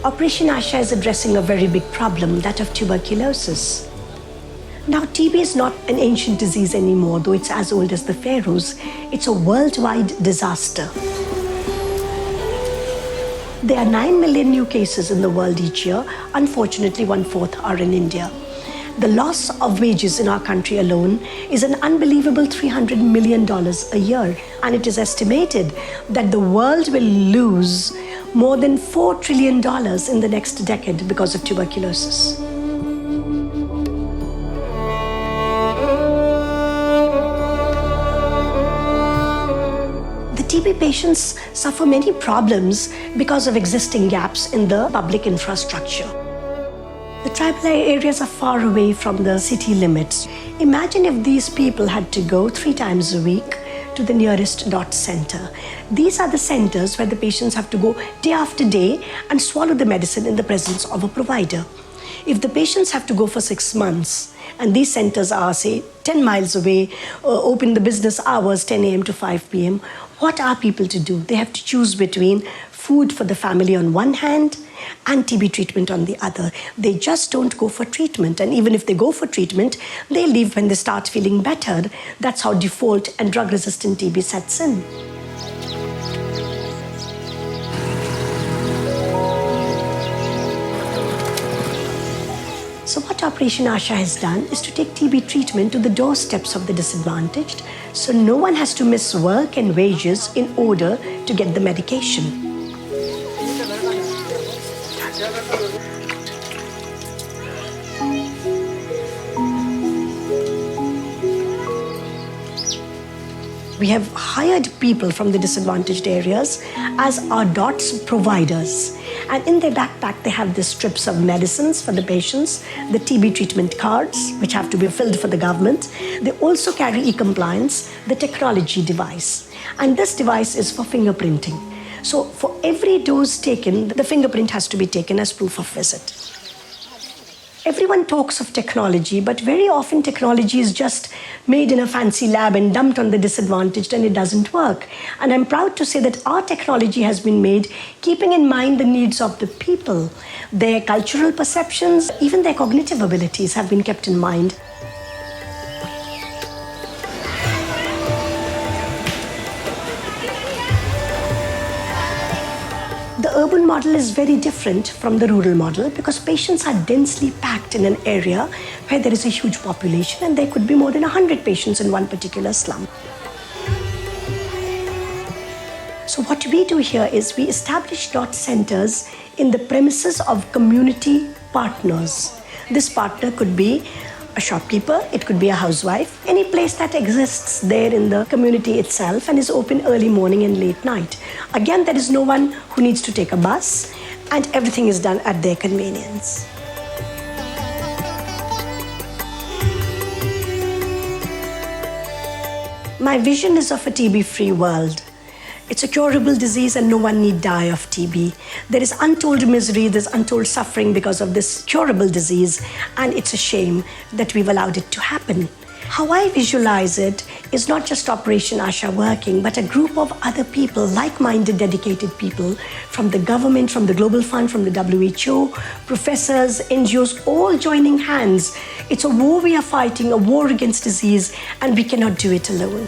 Operation ASHA is addressing a very big problem, that of tuberculosis. Now, TB is not an ancient disease anymore, though it's as old as the pharaohs. It's a worldwide disaster. There are 9 million new cases in the world each year. Unfortunately, 1/4 are in India. The loss of wages in our country alone is an unbelievable $300 million a year. And it is estimated that the world will lose more than $4 trillion in the next decade because of tuberculosis. TB patients suffer many problems because of existing gaps in the public infrastructure. The tribal areas are far away from the city limits. Imagine if these people had to go 3 times a week to the nearest DOT center. These are the centers where the patients have to go day after day and swallow the medicine in the presence of a provider. If the patients have to go for 6 months, and these centers are, say, 10 miles away, open the business hours 10 a.m. to 5 p.m., what are people to do? They have to choose between food for the family on one hand and TB treatment on the other. They just don't go for treatment. And even if they go for treatment, they leave when they start feeling better. That's how default and drug-resistant TB sets in. So what Operation ASHA has done is to take TB treatment to the doorsteps of the disadvantaged, so no one has to miss work and wages in order to get the medication. We have hired people from the disadvantaged areas as our DOTS providers. And in their backpack, they have these strips of medicines for the patients, the TB treatment cards, which have to be filled for the government. They also carry e-compliance, the technology device. And this device is for fingerprinting. So for every dose taken, the fingerprint has to be taken as proof of visit. Everyone talks of technology, but very often technology is just made in a fancy lab and dumped on the disadvantaged, and it doesn't work. And I'm proud to say that our technology has been made keeping in mind the needs of the people. Their cultural perceptions, even their cognitive abilities have been kept in mind. The urban model is very different from the rural model because patients are densely packed in an area where there is a huge population and there could be more than 100 patients in one particular slum. So what we do here is we establish DOT centers in the premises of community partners. This partner could be a shopkeeper, it could be a housewife, any place that exists there in the community itself and is open early morning and late night. Again, there is no one who needs to take a bus, and everything is done at their convenience. My vision is of a TB-free world. It's a curable disease and no one need die of TB. There is untold misery, there's untold suffering because of this curable disease, and it's a shame that we've allowed it to happen. How I visualize it is not just Operation ASHA working, but a group of other people, like-minded, dedicated people from the government, from the Global Fund, from the WHO, professors, NGOs, all joining hands. It's a war we are fighting, a war against disease, and we cannot do it alone.